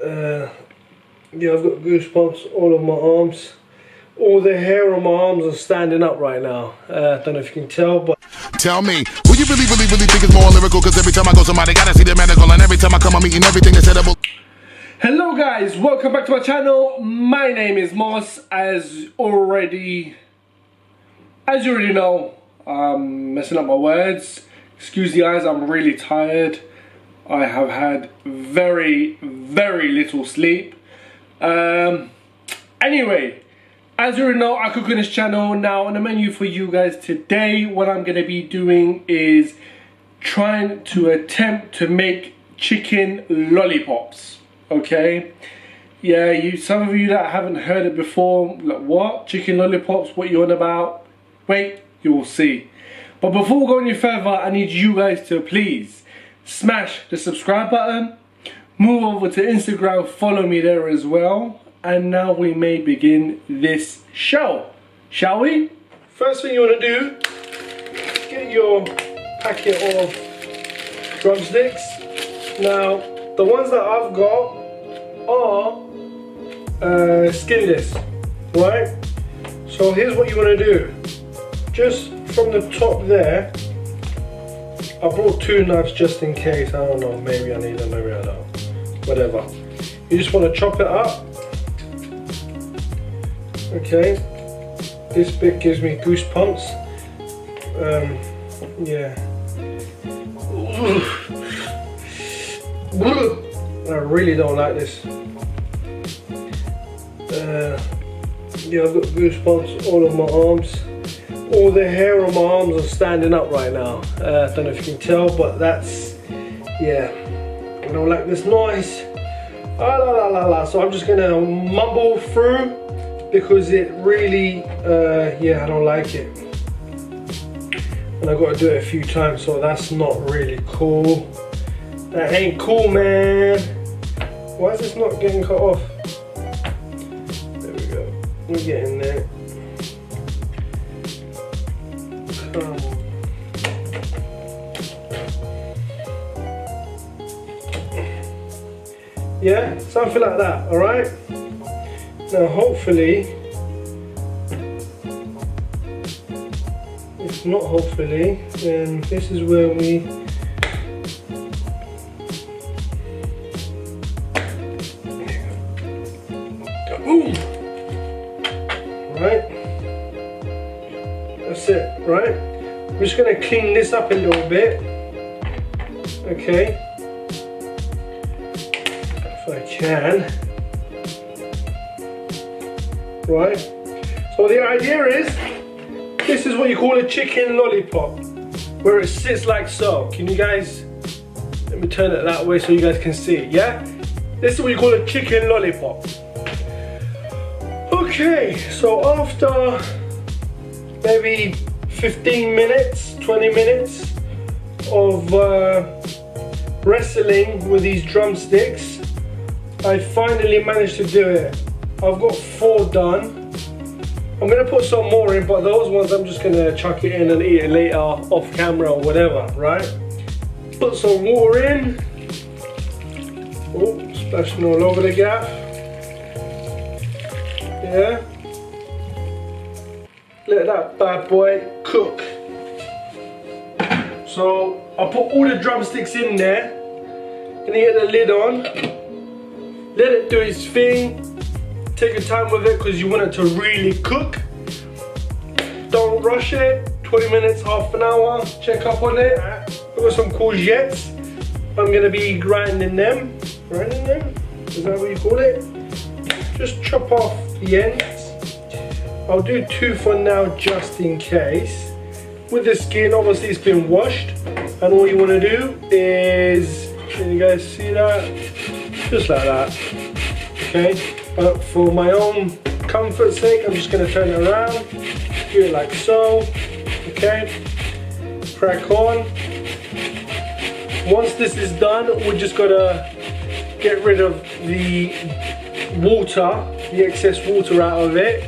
Yeah, I've got goosebumps all on my arms. All the hair on my arms are standing up right now. Don't know if you can tell, but... Tell me, who you really think is more lyrical? Cause every time I go somebody gotta see the medical, and every time I come I'm eating everything is edible. Hello guys, welcome back to my channel. My name is Moss. As you already know, I'm messing up my words. Excuse the eyes, I'm really tired. I have had very little sleep. Anyway, as you already know, I cook on this channel. Now on the menu for you guys today, what I'm gonna be doing is trying to attempt to make chicken lollipops. Okay, yeah, some of you that haven't heard it before, like, what? Chicken lollipops, what you on about? Wait, you will see. But before we go any further, I need you guys to please smash the subscribe button, move over to Instagram, follow me there as well, and now we may begin this show, shall we? First thing you want to do, get your packet of drumsticks. Now, the ones that I've got are skinless, right? So here's what you want to do. Just from the top there, I brought 2 knives just in case. I don't know, maybe I need them, maybe I don't. Whatever. You just want to chop it up. Okay. This bit gives me goosebumps. Yeah. I really don't like this. Yeah, I've got goosebumps all on my arms. All the hair on my arms are standing up right now. Don't know if you can tell, but that's, yeah, I don't like this noise. So I'm just gonna mumble through because it really, yeah, I don't like it. And I've got to do it a few times, so that's not really cool. That ain't cool, man. Why is this not getting cut off? There we go. We're getting there. Yeah, something like that, alright? Now hopefully, if not hopefully, then this is where we boom! Right? That's it, right? I'm just going to clean this up a little bit. Okay. If I can. Right. So the idea is, this is what you call a chicken lollipop. Where it sits like so. Can you guys, let me turn it that way so you guys can see it, yeah? This is what you call a chicken lollipop. Okay, so after maybe 15 minutes, 20 minutes of wrestling with these drumsticks, I finally managed to do it. I've got 4 done. I'm gonna put some more in, but those ones I'm just gonna chuck it in and eat it later off camera or whatever, right? Put some water in. Oh, splashing all over the gaff. Yeah. Let that bad boy cook. So I put all the drumsticks in there. Gonna get the lid on. Let it do its thing. Take your time with it because you want it to really cook. Don't rush it. 20 minutes, half an hour. Check up on it. I've got some courgettes. I'm gonna be grinding them. Grinding them? Is that what you call it? Just chop off the ends. I'll do 2 for now just in case. With the skin, obviously it's been washed. And all you want to do is, can you guys see that? Just like that. Okay, but for my own comfort's sake, I'm just going to turn it around. Do it like so. Okay, crack on. Once this is done, we're just going to get rid of the water, the excess water out of it.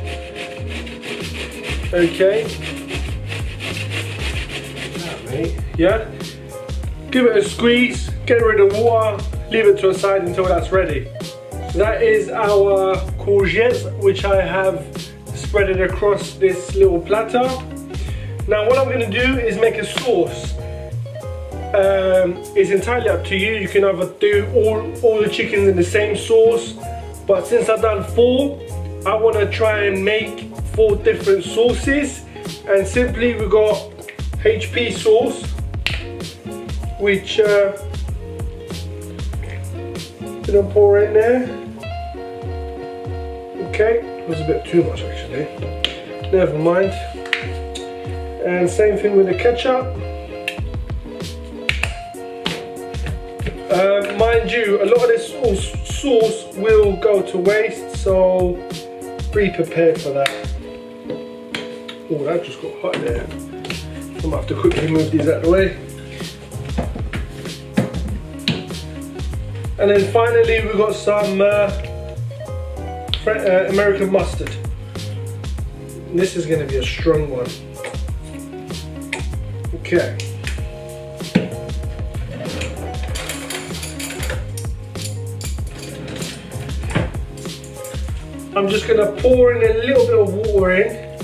Okay. Yeah. Give it a squeeze, get rid of the water, leave it to a side until that's ready. that is our courgettes, which I have spread it across this little platter. Now what I'm going to do is make a sauce. It's entirely up to you. You can either do all the chickens in the same sauce, but since I've done 4, I want to try and make 4 different sauces. And simply we got HP sauce, which gonna pour in there. Okay, it was a bit too much actually. Never mind. And same thing with the ketchup. Mind you, a lot of this sauce will go to waste, so be prepared for that. Oh, that just got hot there. I'm gonna have to quickly move these out of the way. And then finally we've got some American mustard. This is going to be a strong one. Okay. I'm just going to pour in a little bit of water in,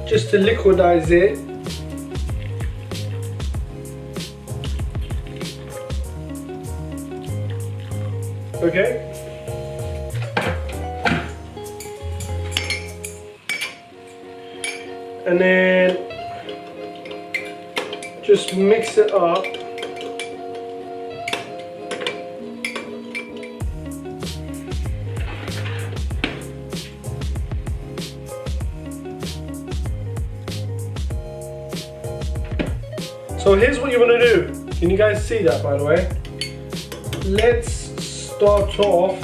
just to liquidize it. Okay. And then just mix it up. So here's what you want to do. Can you guys see that, by the way? Let's start off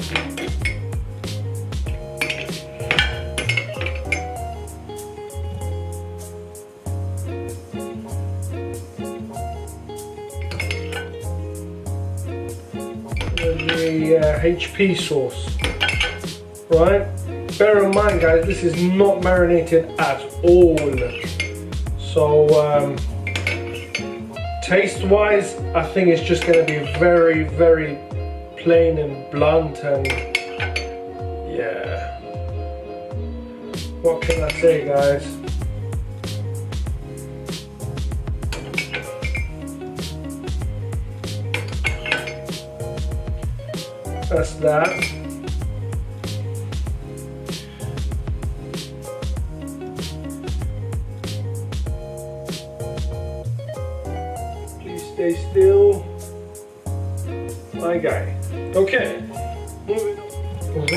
with the HP sauce, right? Bear in mind guys, this is not marinated at all, so taste wise I think it's just going to be very, very plain and blunt, and yeah, what can I say guys? That's that. Please stay still, my guy. Okay, moving on.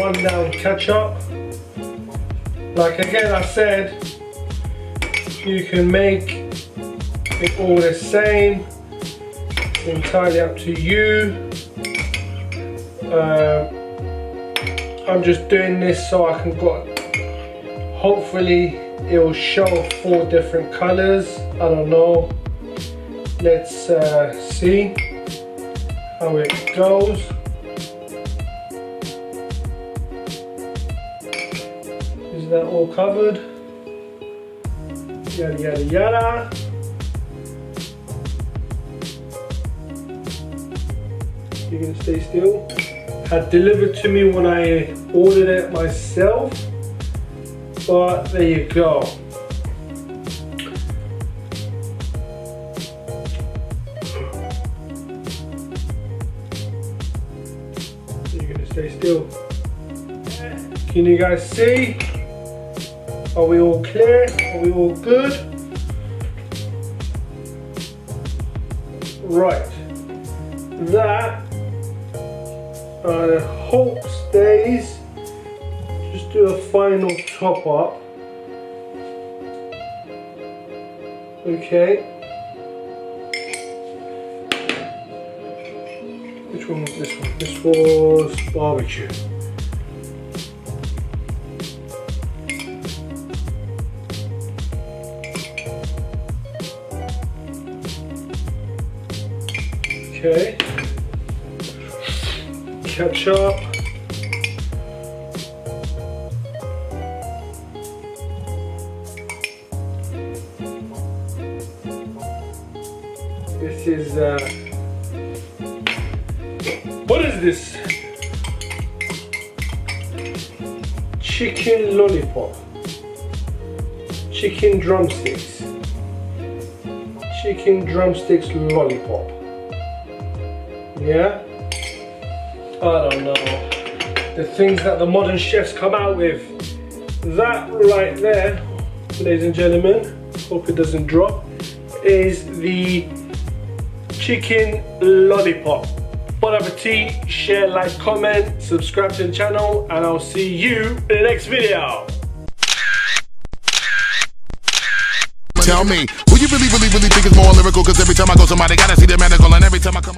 Rundown ketchup. Like again I said, you can make it all the same. It's entirely up to you. I'm just doing this so I can hopefully it will show 4 different colors. I don't know. Let's see how it goes. Is that all covered? Yada yada yada. You're gonna stay still. Had delivered to me when I ordered it myself, but there you go. You're gonna stay still. Can you guys see? Are we all clear? Are we all good? Right. That I hope stays. Just do a final top up. Okay. Which one was this one? This was barbecue. Okay. Ketchup. This is what is this? chicken lollipop, chicken drumsticks, chicken drumsticks lollipop. Yeah? I don't know. The things that the modern chefs come out with. That right there, ladies and gentlemen, hope it doesn't drop, is the chicken lollipop. Bon appetit, share, like, comment, subscribe to the channel, and I'll see you in the next video. Tell me, who you really think is more lyrical? Cause every time I go somebody gotta see the medical, and every time I come